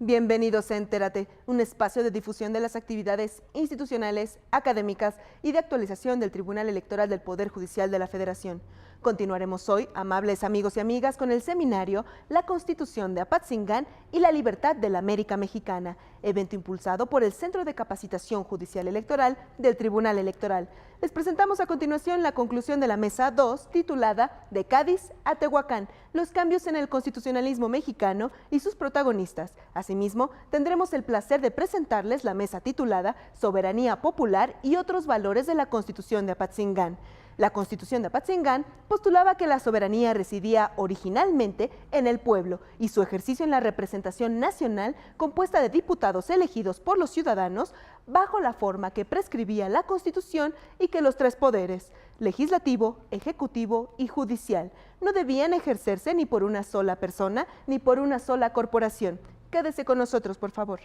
Bienvenidos a Entérate, un espacio de difusión de las actividades institucionales, académicas y de actualización del Tribunal Electoral del Poder Judicial de la Federación. Continuaremos hoy, amables amigos y amigas, con el seminario La Constitución de Apatzingán y la Libertad de la América Mexicana, evento impulsado por el Centro de Capacitación Judicial Electoral del Tribunal Electoral. Les presentamos a continuación la conclusión de la Mesa 2, titulada De Cádiz a Tehuacán, los cambios en el constitucionalismo mexicano y sus protagonistas. Asimismo, tendremos el placer de presentarles la mesa titulada Soberanía Popular y otros valores de la Constitución de Apatzingán. La Constitución de Apatzingán postulaba que la soberanía residía originalmente en el pueblo y su ejercicio en la representación nacional compuesta de diputados elegidos por los ciudadanos bajo la forma que prescribía la Constitución y que los tres poderes, legislativo, ejecutivo y judicial, no debían ejercerse ni por una sola persona ni por una sola corporación. Quédese con nosotros, por favor.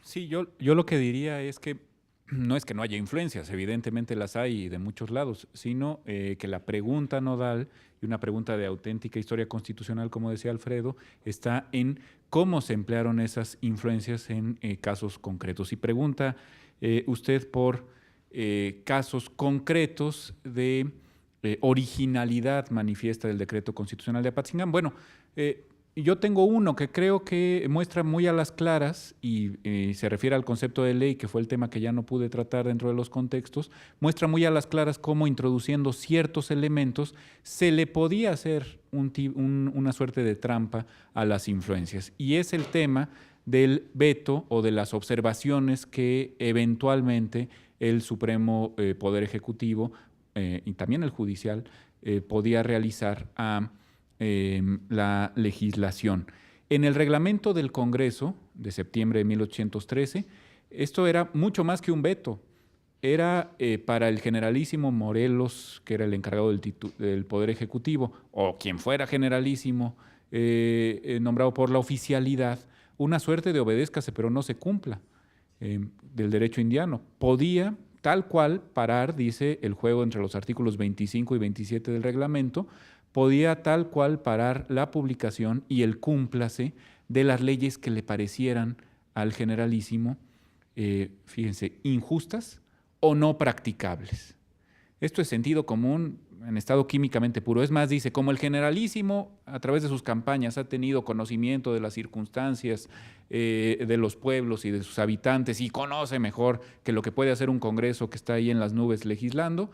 Sí, yo lo que diría es que no es que no haya influencias, evidentemente las hay de muchos lados, sino que la pregunta nodal y una pregunta de auténtica historia constitucional, como decía Alfredo, está en cómo se emplearon esas influencias en casos concretos. Y pregunta usted por casos concretos de originalidad manifiesta del decreto constitucional de Apatzingán. Bueno, yo tengo uno que creo que muestra muy a las claras y se refiere al concepto de ley, que fue el tema que ya no pude tratar dentro de los contextos, muestra muy a las claras cómo introduciendo ciertos elementos se le podía hacer una suerte de trampa a las influencias. Y es el tema del veto o de las observaciones que eventualmente el Supremo Poder Ejecutivo y también el Judicial podía realizar a la legislación. En el reglamento del Congreso de septiembre de 1813, esto era mucho más que un veto. Era para el generalísimo Morelos, que era el encargado del Poder Ejecutivo, o quien fuera generalísimo, nombrado por la oficialidad, una suerte de obedézcase pero no se cumpla del derecho indiano. Podía tal cual parar, dice el juego entre los artículos 25 y 27 del reglamento, podía tal cual parar la publicación y el cúmplase de las leyes que le parecieran al generalísimo, fíjense, injustas o no practicables. Esto es sentido común en estado químicamente puro. Es más, dice, como el generalísimo a través de sus campañas ha tenido conocimiento de las circunstancias de los pueblos y de sus habitantes y conoce mejor que lo que puede hacer un Congreso que está ahí en las nubes legislando,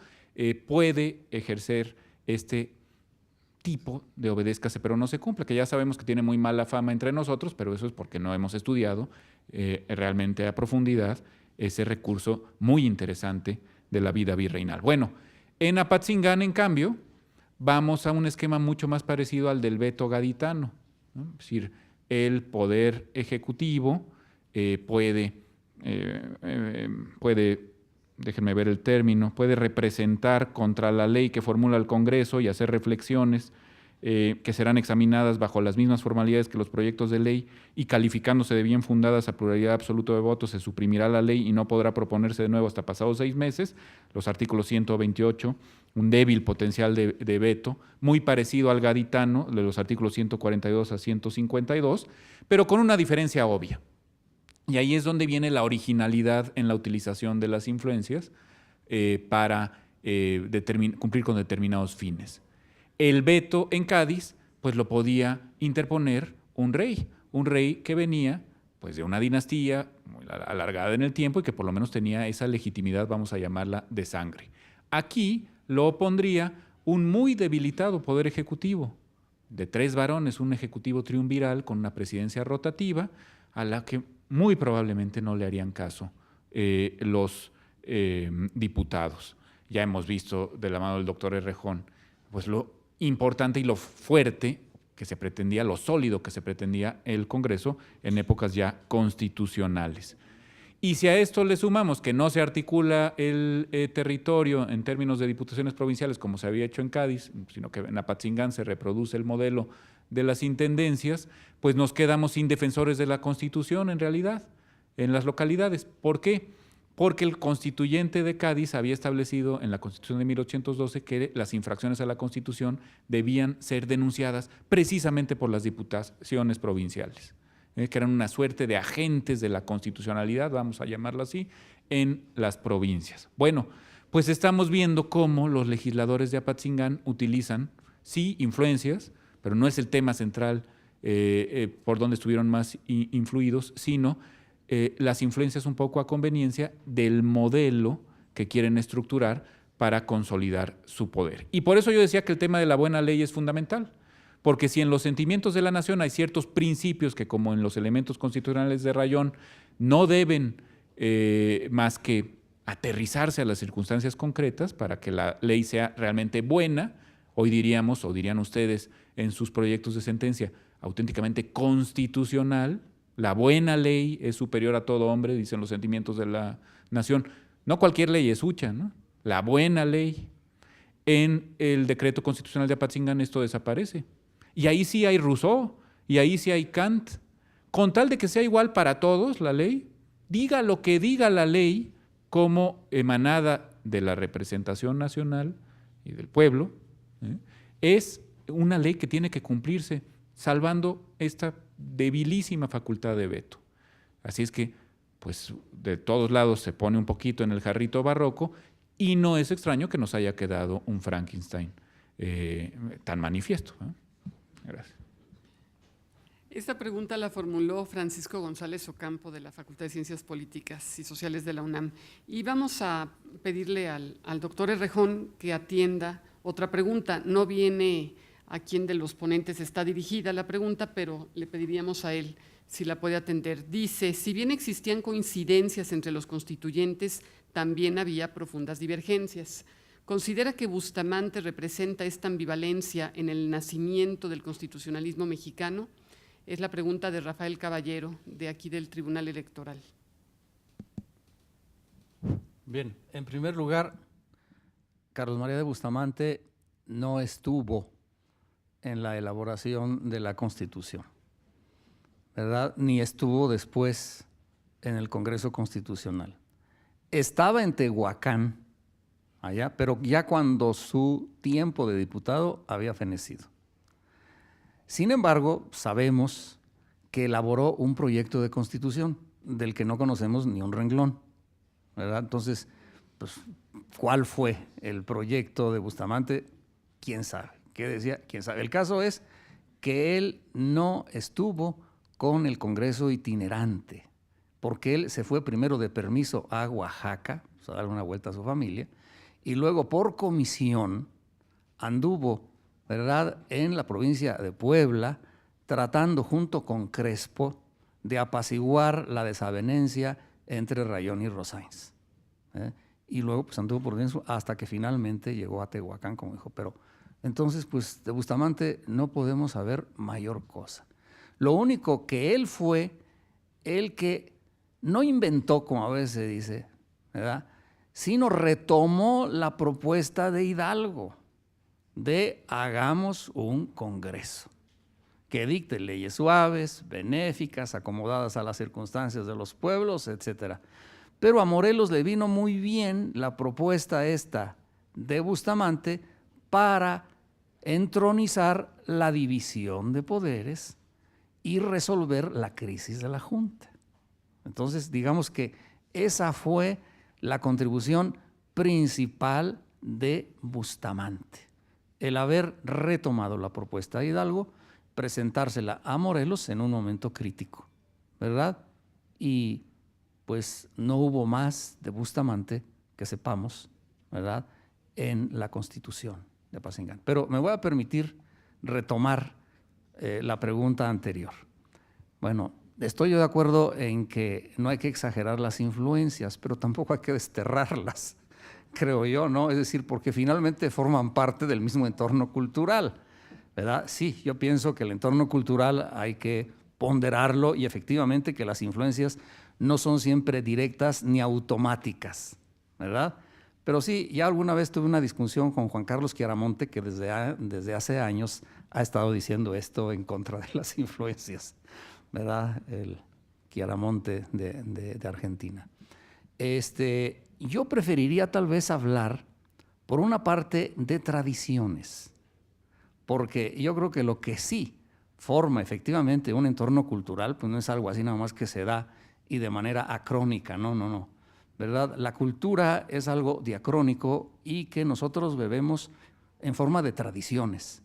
puede ejercer este tipo de obedézcase pero no se cumple, que ya sabemos que tiene muy mala fama entre nosotros, pero eso es porque no hemos estudiado realmente a profundidad ese recurso muy interesante de la vida virreinal. Bueno, en Apatzingán, en cambio, vamos a un esquema mucho más parecido al del veto gaditano, ¿no? Es decir, el Poder Ejecutivo puede, déjenme ver el término, puede representar contra la ley que formula el Congreso y hacer reflexiones que serán examinadas bajo las mismas formalidades que los proyectos de ley y calificándose de bien fundadas a pluralidad absoluta de votos, se suprimirá la ley y no podrá proponerse de nuevo hasta pasados 6 meses. Los artículos 128, un débil potencial de veto, muy parecido al gaditano, de los artículos 142 a 152, pero con una diferencia obvia. Y ahí es donde viene la originalidad en la utilización de las influencias para cumplir con determinados fines. El veto en Cádiz, pues lo podía interponer un rey que venía pues de una dinastía muy alargada en el tiempo y que por lo menos tenía esa legitimidad, vamos a llamarla, de sangre. Aquí lo opondría un muy debilitado poder ejecutivo, de 3 varones, un ejecutivo triunviral con una presidencia rotativa, a la que muy probablemente no le harían caso los diputados. Ya hemos visto de la mano del doctor Errejón, pues lo importante y lo fuerte que se pretendía, lo sólido que se pretendía el Congreso en épocas ya constitucionales. Y si a esto le sumamos que no se articula el territorio en términos de diputaciones provinciales como se había hecho en Cádiz, sino que en Apatzingán se reproduce el modelo de las intendencias, pues nos quedamos sin defensores de la Constitución en realidad, en las localidades. ¿Por qué? Porque el constituyente de Cádiz había establecido en la Constitución de 1812 que las infracciones a la Constitución debían ser denunciadas precisamente por las diputaciones provinciales, que eran una suerte de agentes de la constitucionalidad, vamos a llamarlo así, en las provincias. Bueno, pues estamos viendo cómo los legisladores de Apatzingán utilizan, sí, influencias, pero no es el tema central por donde estuvieron más influidos, sino las influencias un poco a conveniencia del modelo que quieren estructurar para consolidar su poder. Y por eso yo decía que el tema de la buena ley es fundamental, porque si en los sentimientos de la nación hay ciertos principios que, como en los elementos constitucionales de Rayón, no deben más que aterrizarse a las circunstancias concretas para que la ley sea realmente buena, hoy diríamos, o dirían ustedes en sus proyectos de sentencia, auténticamente constitucional. La buena ley es superior a todo hombre, dicen los sentimientos de la nación. No cualquier ley es hucha, ¿no? La buena ley. En el decreto constitucional de Apatzingán esto desaparece. Y ahí sí hay Rousseau, y ahí sí hay Kant. Con tal de que sea igual para todos la ley, diga lo que diga la ley como emanada de la representación nacional y del pueblo, es una ley que tiene que cumplirse, salvando esta debilísima facultad de veto. Así es que, pues, de todos lados se pone un poquito en el jarrito barroco y no es extraño que nos haya quedado un Frankenstein tan manifiesto. Gracias. Esta pregunta la formuló Francisco González Ocampo de la Facultad de Ciencias Políticas y Sociales de la UNAM. Y vamos a pedirle al doctor Errejón que atienda otra pregunta. No viene a quién de los ponentes está dirigida la pregunta, pero le pediríamos a él si la puede atender. Dice, si bien existían coincidencias entre los constituyentes, también había profundas divergencias. ¿Considera que Bustamante representa esta ambivalencia en el nacimiento del constitucionalismo mexicano? Es la pregunta de Rafael Caballero, de aquí del Tribunal Electoral. Bien, en primer lugar, Carlos María de Bustamante no estuvo en la elaboración de la Constitución, ¿verdad? Ni estuvo después en el Congreso Constitucional. Estaba en Tehuacán, allá, pero ya cuando su tiempo de diputado había fenecido. Sin embargo, sabemos que elaboró un proyecto de constitución del que no conocemos ni un renglón, ¿verdad? Entonces, pues, ¿cuál fue el proyecto de Bustamante? ¿Quién sabe? ¿Qué decía? ¿Quién sabe? El caso es que él no estuvo con el Congreso itinerante, porque él se fue primero de permiso a Oaxaca, a dar una vuelta a su familia, y luego por comisión anduvo, ¿verdad?, en la provincia de Puebla, tratando junto con Crespo de apaciguar la desavenencia entre Rayón y Rosáins. Y luego pues anduvo por dentro hasta que finalmente llegó a Tehuacán, como dijo. Pero entonces, pues de Bustamante no podemos saber mayor cosa. Lo único que él fue el que no inventó, como a veces se dice, ¿verdad?, sino retomó la propuesta de Hidalgo de hagamos un congreso que dicte leyes suaves, benéficas, acomodadas a las circunstancias de los pueblos, etc. Pero a Morelos le vino muy bien la propuesta esta de Bustamante para entronizar la división de poderes y resolver la crisis de la Junta. Entonces, digamos que esa fue la contribución principal de Bustamante, el haber retomado la propuesta de Hidalgo, presentársela a Morelos en un momento crítico, ¿verdad? Y pues no hubo más de Bustamante que sepamos, ¿verdad?, en la Constitución de Apatzingán. Pero me voy a permitir retomar la pregunta anterior. Bueno, estoy yo de acuerdo en que no hay que exagerar las influencias, pero tampoco hay que desterrarlas. creo yo, ¿no? Es decir, porque finalmente forman parte del mismo entorno cultural, ¿verdad? Sí, yo pienso que el entorno cultural hay que ponderarlo y efectivamente que las influencias no son siempre directas ni automáticas, ¿verdad? Pero sí, ya alguna vez tuve una discusión con Juan Carlos Chiaramonte, que desde hace años ha estado diciendo esto en contra de las influencias, ¿verdad? El Chiaramonte de Argentina. Yo preferiría tal vez hablar, por una parte, de tradiciones, porque yo creo que lo que sí forma efectivamente un entorno cultural, pues no es algo así nada más que se da y de manera acrónica, no, ¿verdad? La cultura es algo diacrónico y que nosotros bebemos en forma de tradiciones.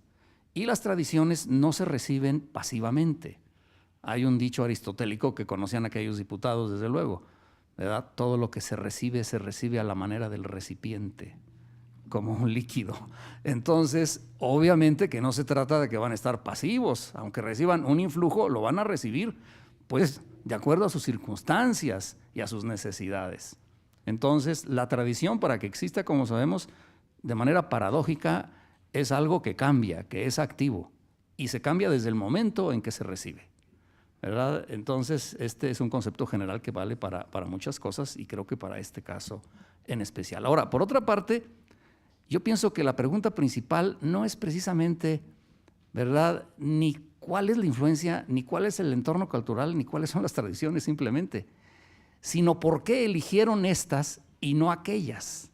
Y las tradiciones no se reciben pasivamente. Hay un dicho aristotélico que conocían aquellos diputados, desde luego, ¿verdad? Todo lo que se recibe a la manera del recipiente, como un líquido. Entonces, obviamente que no se trata de que van a estar pasivos. Aunque reciban un influjo, lo van a recibir, pues, de acuerdo a sus circunstancias y a sus necesidades. Entonces, la tradición, para que exista, como sabemos, de manera paradójica, es algo que cambia, que es activo, y se cambia desde el momento en que se recibe, ¿verdad? Entonces, este es un concepto general que vale para muchas cosas y creo que para este caso en especial. Ahora, por otra parte, yo pienso que la pregunta principal no es precisamente, ¿verdad?, ni cuál es la influencia, ni cuál es el entorno cultural, ni cuáles son las tradiciones simplemente, sino por qué eligieron estas y no aquellas.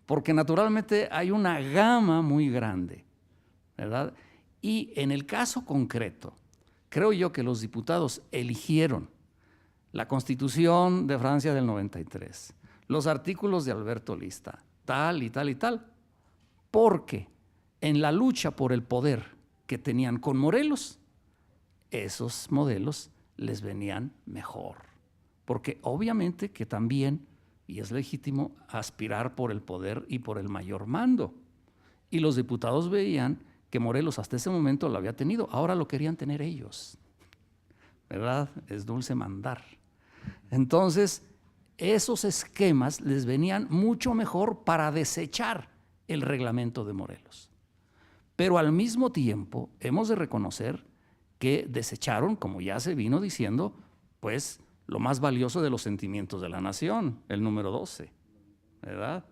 Porque naturalmente hay una gama muy grande, ¿verdad? Y en el caso concreto, creo yo que los diputados eligieron la Constitución de Francia del 93, los artículos de Alberto Lista, tal y tal y tal, porque en la lucha por el poder que tenían con Morelos, esos modelos les venían mejor. Porque obviamente que también, y es legítimo, aspirar por el poder y por el mayor mando. Y los diputados veían que Morelos hasta ese momento lo había tenido, ahora lo querían tener ellos, ¿verdad? Es dulce mandar. Entonces, esos esquemas les venían mucho mejor para desechar el reglamento de Morelos. Pero al mismo tiempo, hemos de reconocer que desecharon, como ya se vino diciendo, pues lo más valioso de los sentimientos de la nación, el número 12, ¿verdad?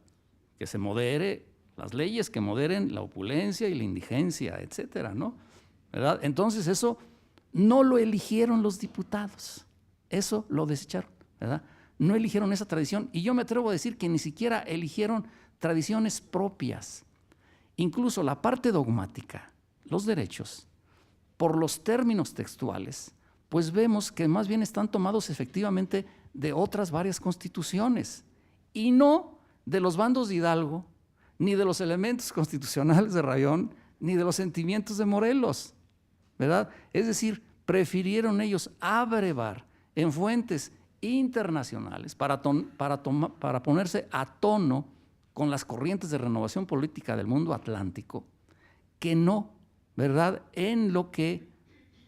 Que se modere, las leyes que moderen la opulencia y la indigencia, etcétera, ¿no? ¿Verdad? Entonces eso no lo eligieron los diputados, eso lo desecharon, ¿verdad? No eligieron esa tradición y yo me atrevo a decir que ni siquiera eligieron tradiciones propias. Incluso la parte dogmática, los derechos, por los términos textuales, pues vemos que más bien están tomados efectivamente de otras varias constituciones y no de los bandos de Hidalgo, ni de los elementos constitucionales de Rayón, ni de los sentimientos de Morelos, ¿verdad? Es decir, prefirieron ellos abrevar en fuentes internacionales para ponerse a tono con las corrientes de renovación política del mundo atlántico, que no, ¿verdad?, en lo que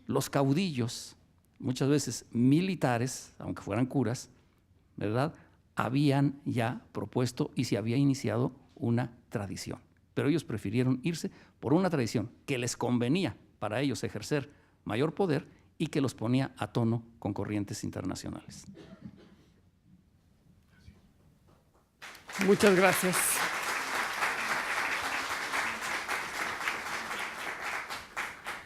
los caudillos, muchas veces militares, aunque fueran curas, ¿verdad?, habían ya propuesto y se había iniciado una tradición. Pero ellos prefirieron irse por una tradición que les convenía para ellos ejercer mayor poder y que los ponía a tono con corrientes internacionales. Muchas gracias.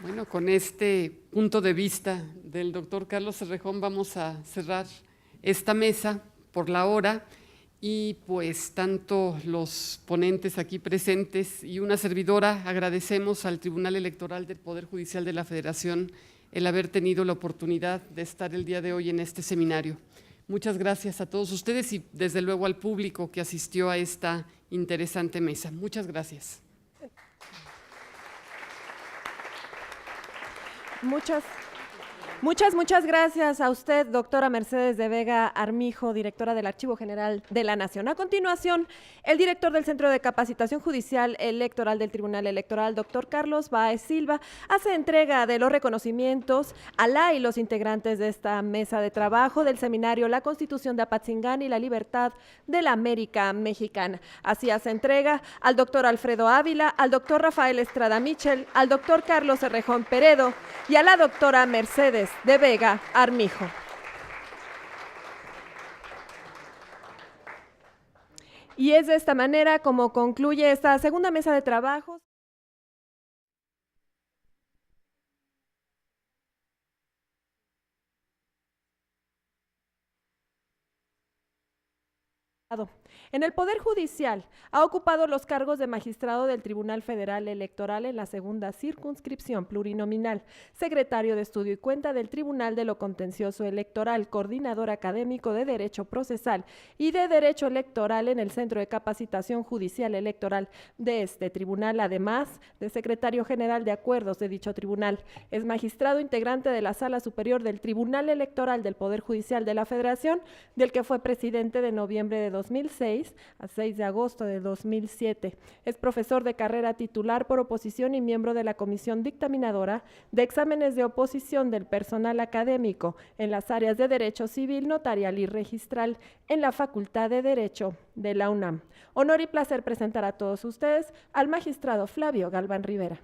Bueno, con este punto de vista del doctor Carlos Errejón vamos a cerrar esta mesa por la hora y pues tanto los ponentes aquí presentes y una servidora agradecemos al Tribunal Electoral del Poder Judicial de la Federación el haber tenido la oportunidad de estar el día de hoy en este seminario. Muchas gracias a todos ustedes y desde luego al público que asistió a esta interesante mesa. Muchas gracias. Muchas gracias a usted, doctora Mercedes de Vega Armijo, directora del Archivo General de la Nación. A continuación, el director del Centro de Capacitación Judicial Electoral del Tribunal Electoral, doctor Carlos Báez Silva, hace entrega de los reconocimientos a la y los integrantes de esta mesa de trabajo del seminario La Constitución de Apatzingán y la Libertad de la América Mexicana. Así hace entrega al doctor Alfredo Ávila, al doctor Rafael Estrada Michel, al doctor Carlos Errejón Peredo y a la doctora Mercedes de Vega Armijo. Y es de esta manera como concluye esta segunda mesa de trabajo. En el Poder Judicial ha ocupado los cargos de magistrado del Tribunal Federal Electoral en la segunda circunscripción plurinominal, secretario de Estudio y Cuenta del Tribunal de lo Contencioso Electoral, coordinador académico de Derecho Procesal y de Derecho Electoral en el Centro de Capacitación Judicial Electoral de este tribunal, además de secretario general de acuerdos de dicho tribunal. Es magistrado integrante de la Sala Superior del Tribunal Electoral del Poder Judicial de la Federación, del que fue presidente de noviembre de 2006 a 6 de agosto de 2007. Es profesor de carrera titular por oposición y miembro de la Comisión Dictaminadora de Exámenes de Oposición del Personal Académico en las áreas de Derecho Civil, Notarial y Registral en la Facultad de Derecho de la UNAM. Honor y placer presentar a todos ustedes al magistrado Flavio Galván Rivera.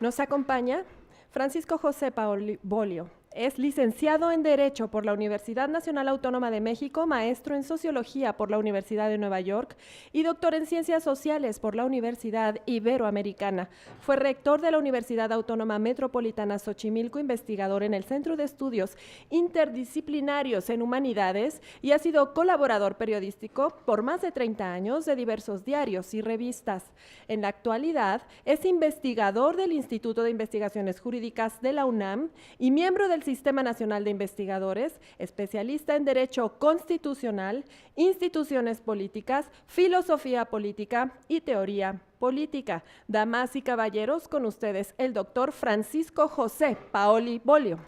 Nos acompaña Francisco José Paoli Bolio. Es licenciado en Derecho por la Universidad Nacional Autónoma de México, maestro en Sociología por la Universidad de Nueva York y doctor en Ciencias Sociales por la Universidad Iberoamericana. Fue rector de la Universidad Autónoma Metropolitana Xochimilco, investigador en el Centro de Estudios Interdisciplinarios en Humanidades y ha sido colaborador periodístico por más de 30 años de diversos diarios y revistas. En la actualidad es investigador del Instituto de Investigaciones Jurídicas de la UNAM y miembro del Sistema Nacional de Investigadores, especialista en Derecho Constitucional, Instituciones Políticas, Filosofía Política y Teoría Política. Damas y caballeros, con ustedes el doctor Francisco José Paoli Bolio.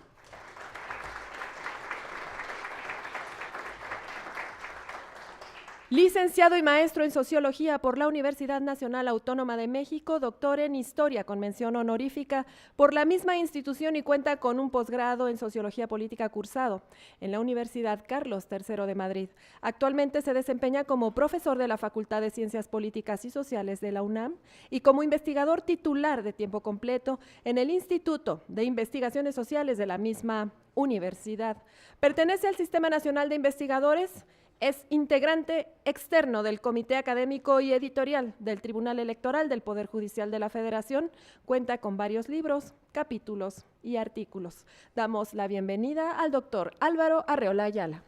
Licenciado y maestro en Sociología por la Universidad Nacional Autónoma de México, doctor en Historia con mención honorífica por la misma institución y cuenta con un posgrado en Sociología Política cursado en la Universidad Carlos III de Madrid. Actualmente se desempeña como profesor de la Facultad de Ciencias Políticas y Sociales de la UNAM y como investigador titular de tiempo completo en el Instituto de Investigaciones Sociales de la misma universidad. Pertenece al Sistema Nacional de Investigadores. Es integrante externo del Comité Académico y Editorial del Tribunal Electoral del Poder Judicial de la Federación. Cuenta con varios libros, capítulos y artículos. Damos la bienvenida al doctor Álvaro Arreola Ayala.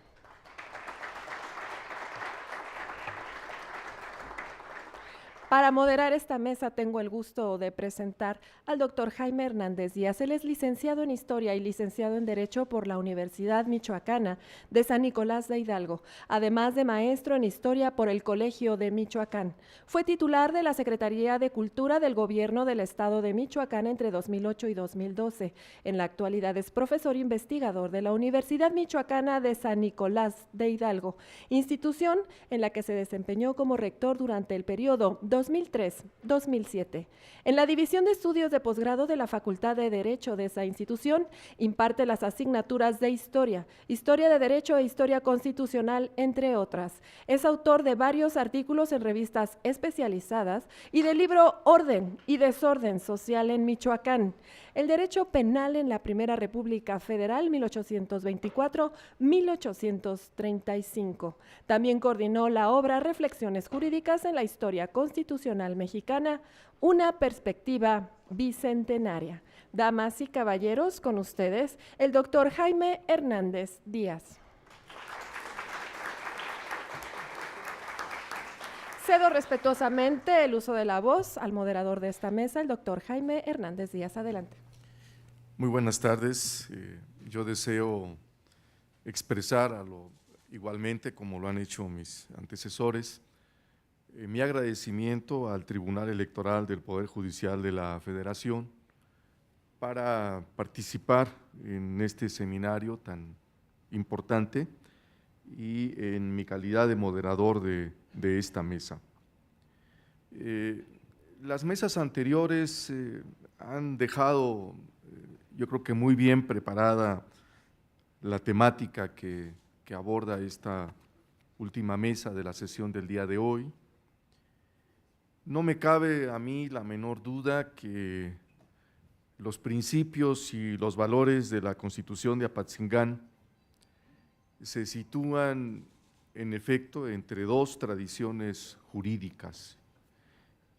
Para moderar esta mesa tengo el gusto de presentar al doctor Jaime Hernández Díaz. Él es licenciado en Historia y licenciado en Derecho por la Universidad Michoacana de San Nicolás de Hidalgo, además de maestro en Historia por el Colegio de Michoacán. Fue titular de la Secretaría de Cultura del Gobierno del Estado de Michoacán entre 2008 y 2012. En la actualidad es profesor investigador de la Universidad Michoacana de San Nicolás de Hidalgo, institución en la que se desempeñó como rector durante el periodo 2003-2007. En la División de Estudios de Posgrado de la Facultad de Derecho de esa institución, imparte las asignaturas de Historia, Historia de Derecho e Historia Constitucional, entre otras. Es autor de varios artículos en revistas especializadas y del libro Orden y Desorden Social en Michoacán, el Derecho Penal en la Primera República Federal, 1824-1835. También coordinó la obra Reflexiones Jurídicas en la Historia Constitucional Mexicana, una perspectiva bicentenaria. Damas y caballeros, con ustedes, el doctor Jaime Hernández Díaz. Cedo respetuosamente el uso de la voz al moderador de esta mesa, el doctor Jaime Hernández Díaz. Adelante. Muy buenas tardes. Yo deseo expresar igualmente, como lo han hecho mis antecesores, mi agradecimiento al Tribunal Electoral del Poder Judicial de la Federación para participar en este seminario tan importante y en mi calidad de moderador de esta mesa. Las mesas anteriores han dejado, yo creo que muy bien preparada la temática que aborda esta última mesa de la sesión del día de hoy. No me cabe a mí la menor duda que los principios y los valores de la Constitución de Apatzingán se sitúan en efecto entre dos tradiciones jurídicas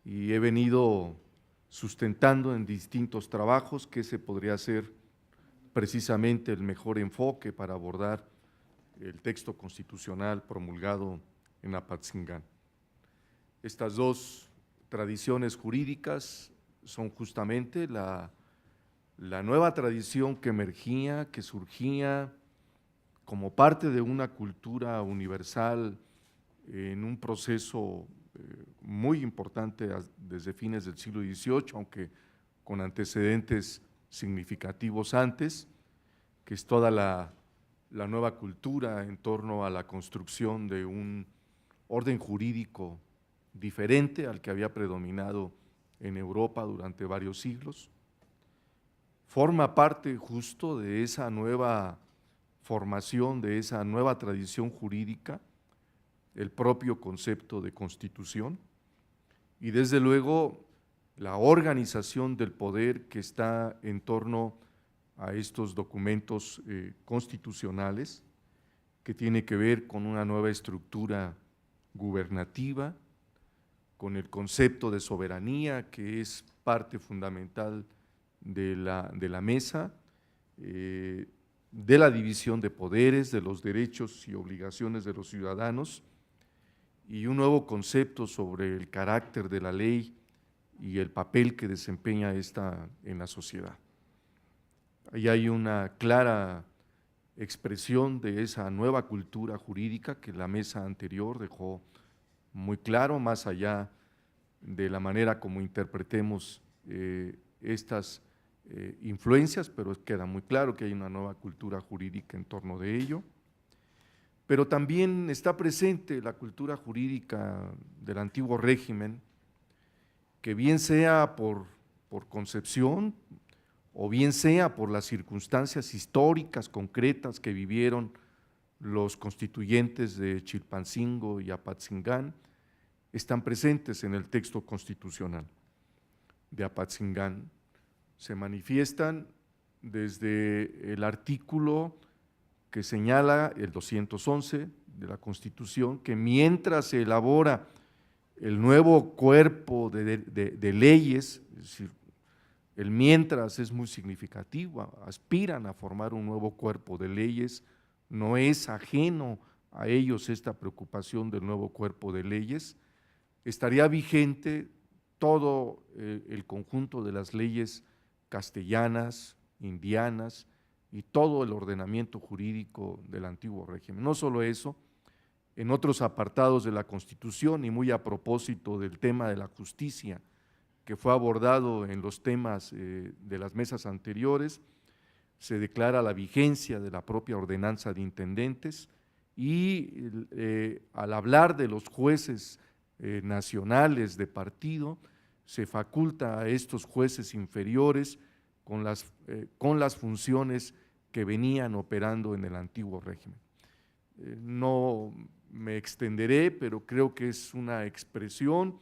y he venido sustentando en distintos trabajos que ese podría ser precisamente el mejor enfoque para abordar el texto constitucional promulgado en Apatzingán. Estas dos tradiciones jurídicas son justamente la nueva tradición que emergía, que surgía como parte de una cultura universal en un proceso muy importante desde fines del siglo XVIII, aunque con antecedentes significativos antes, que es toda la nueva cultura en torno a la construcción de un orden jurídico diferente al que había predominado en Europa durante varios siglos. Forma parte justo de esa nueva formación, de esa nueva tradición jurídica, el propio concepto de constitución y desde luego la organización del poder que está en torno a estos documentos constitucionales, que tiene que ver con una nueva estructura gubernativa, con el concepto de soberanía, que es parte fundamental de la mesa, de la división de poderes, de los derechos y obligaciones de los ciudadanos, y un nuevo concepto sobre el carácter de la ley y el papel que desempeña esta en la sociedad. Ahí hay una clara expresión de esa nueva cultura jurídica que la mesa anterior dejó muy claro, más allá de la manera como interpretemos estas influencias, pero queda muy claro que hay una nueva cultura jurídica en torno de ello. Pero también está presente la cultura jurídica del antiguo régimen, que bien sea por concepción o bien sea por las circunstancias históricas concretas que vivieron los constituyentes de Chilpancingo y Apatzingán, están presentes en el texto constitucional de Apatzingán. Se manifiestan desde el artículo que señala el 211 de la Constitución, que mientras se elabora el nuevo cuerpo de leyes, es decir, el mientras es muy significativo, aspiran a formar un nuevo cuerpo de leyes, no es ajeno a ellos esta preocupación del nuevo cuerpo de leyes, estaría vigente todo el conjunto de las leyes castellanas, indianas, y todo el ordenamiento jurídico del antiguo régimen. No solo eso, en otros apartados de la Constitución y muy a propósito del tema de la justicia que fue abordado en los temas de las mesas anteriores, se declara la vigencia de la propia ordenanza de intendentes y al hablar de los jueces nacionales de partido, se faculta a estos jueces inferiores con las funciones que venían operando en el antiguo régimen. No me extenderé, pero creo que es una expresión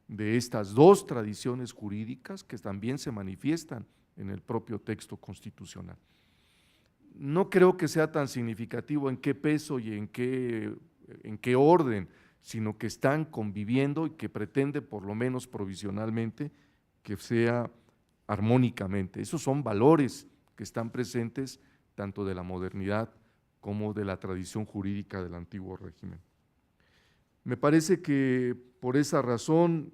de estas dos tradiciones jurídicas que también se manifiestan en el propio texto constitucional. No creo que sea tan significativo en qué peso y en qué orden, sino que están conviviendo y que pretende, por lo menos provisionalmente, que sea armónicamente. Esos son valores que están presentes tanto de la modernidad como de la tradición jurídica del antiguo régimen. Me parece que por esa razón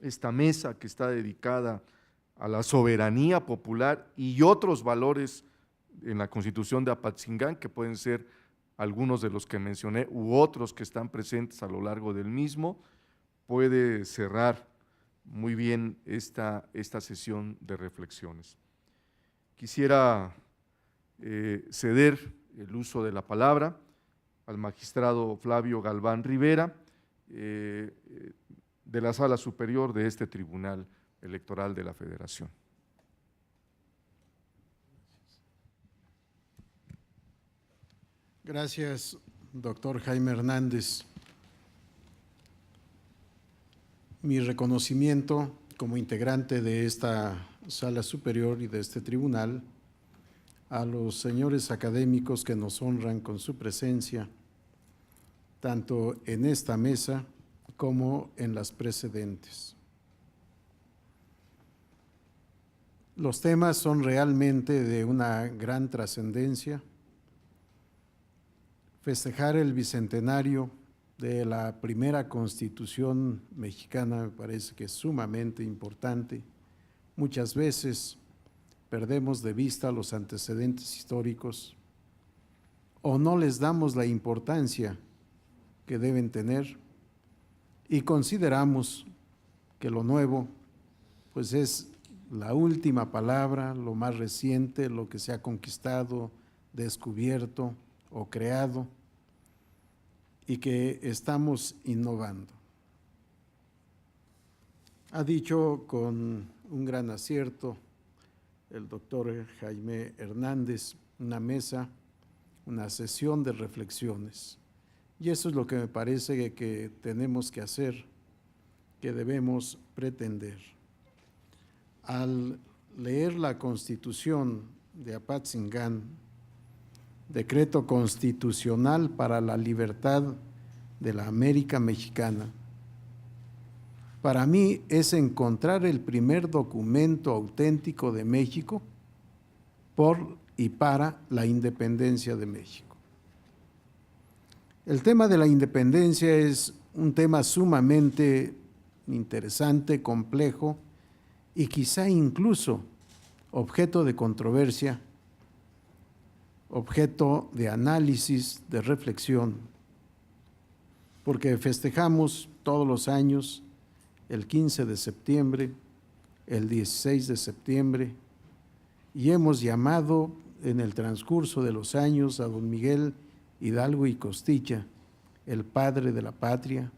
esta mesa que está dedicada a la soberanía popular y otros valores en la Constitución de Apatzingán, que pueden ser algunos de los que mencioné u otros que están presentes a lo largo del mismo, puede cerrar muy bien esta sesión de reflexiones. Quisiera ceder el uso de la palabra al magistrado Flavio Galván Rivera, de la Sala Superior de este Tribunal Electoral de la Federación. Gracias, doctor Jaime Hernández. Mi reconocimiento como integrante de esta Sala Superior y de este tribunal a los señores académicos que nos honran con su presencia, tanto en esta mesa como en las precedentes. Los temas son realmente de una gran trascendencia. Festejar el bicentenario de la primera Constitución mexicana me parece que es sumamente importante. Muchas veces perdemos de vista los antecedentes históricos o no les damos la importancia que deben tener y consideramos que lo nuevo pues es la última palabra, lo más reciente, lo que se ha conquistado, descubierto o creado, y que estamos innovando. Ha dicho con un gran acierto el doctor Jaime Hernández, una mesa, una sesión de reflexiones. Y eso es lo que me parece que tenemos que hacer, que debemos pretender. Al leer la Constitución de Apatzingán, decreto constitucional para la libertad de la América Mexicana, para mí es encontrar el primer documento auténtico de México por y para la independencia de México. El tema de la independencia es un tema sumamente interesante, complejo y quizá incluso objeto de controversia, objeto de análisis, de reflexión, porque festejamos todos los años el 15 de septiembre, el 16 de septiembre, y hemos llamado en el transcurso de los años a don Miguel Hidalgo y Costilla, el padre de la patria,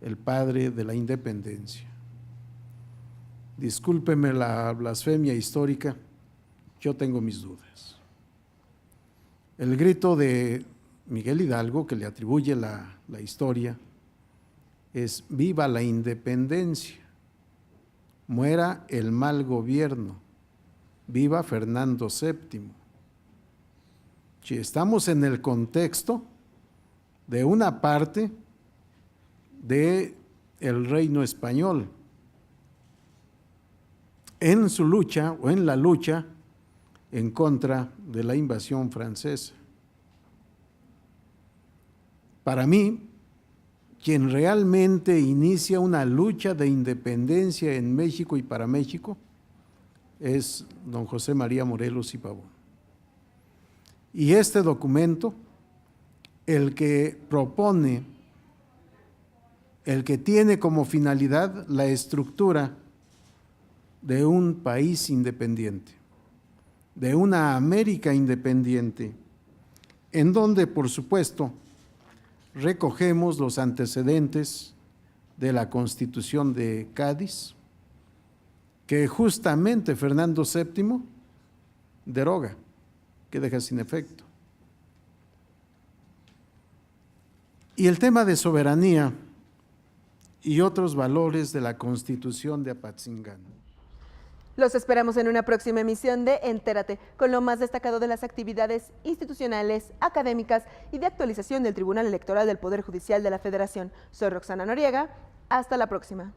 el padre de la independencia. Discúlpeme la blasfemia histórica, yo tengo mis dudas. El grito de Miguel Hidalgo, que le atribuye la historia, es: viva la independencia, muera el mal gobierno, viva Fernando VII. Si estamos en el contexto de una parte del reino español, en su lucha o en la lucha en contra de la invasión francesa. Para mí, quien realmente inicia una lucha de independencia en México y para México es don José María Morelos y Pavón. Y este documento, el que propone, el que tiene como finalidad la estructura de un país independiente, de una América independiente, en donde, por supuesto, recogemos los antecedentes de la Constitución de Cádiz, que justamente Fernando VII deroga, que deja sin efecto. Y el tema de soberanía y otros valores de la Constitución de Apatzingán. Los esperamos en una próxima emisión de Entérate, con lo más destacado de las actividades institucionales, académicas y de actualización del Tribunal Electoral del Poder Judicial de la Federación. Soy Roxana Noriega. Hasta la próxima.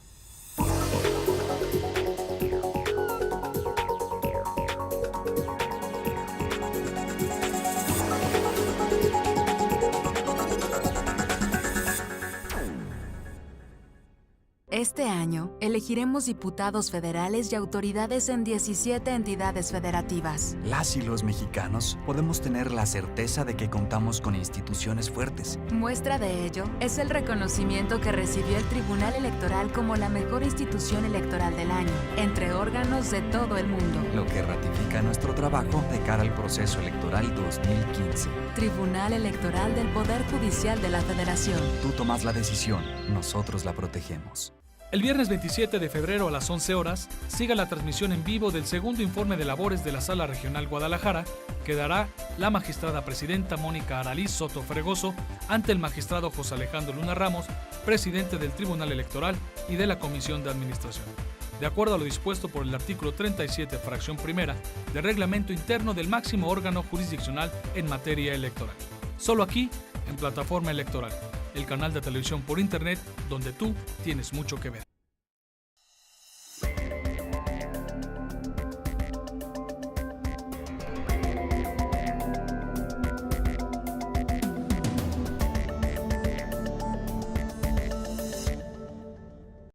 Este año, elegiremos diputados federales y autoridades en 17 entidades federativas. Las y los mexicanos podemos tener la certeza de que contamos con instituciones fuertes. Muestra de ello es el reconocimiento que recibió el Tribunal Electoral como la mejor institución electoral del año, entre órganos de todo el mundo. Lo que ratifica nuestro trabajo de cara al proceso electoral 2015. Tribunal Electoral del Poder Judicial de la Federación. Tú tomas la decisión, nosotros la protegemos. El viernes 27 de febrero a las 11 horas, siga la transmisión en vivo del segundo informe de labores de la Sala Regional Guadalajara, que dará la magistrada presidenta Mónica Aralí Soto Fregoso ante el magistrado José Alejandro Luna Ramos, presidente del Tribunal Electoral y de la Comisión de Administración, de acuerdo a lo dispuesto por el artículo 37, fracción primera, del reglamento interno del máximo órgano jurisdiccional en materia electoral. Solo aquí, en Plataforma Electoral, el canal de televisión por internet donde tú tienes mucho que ver.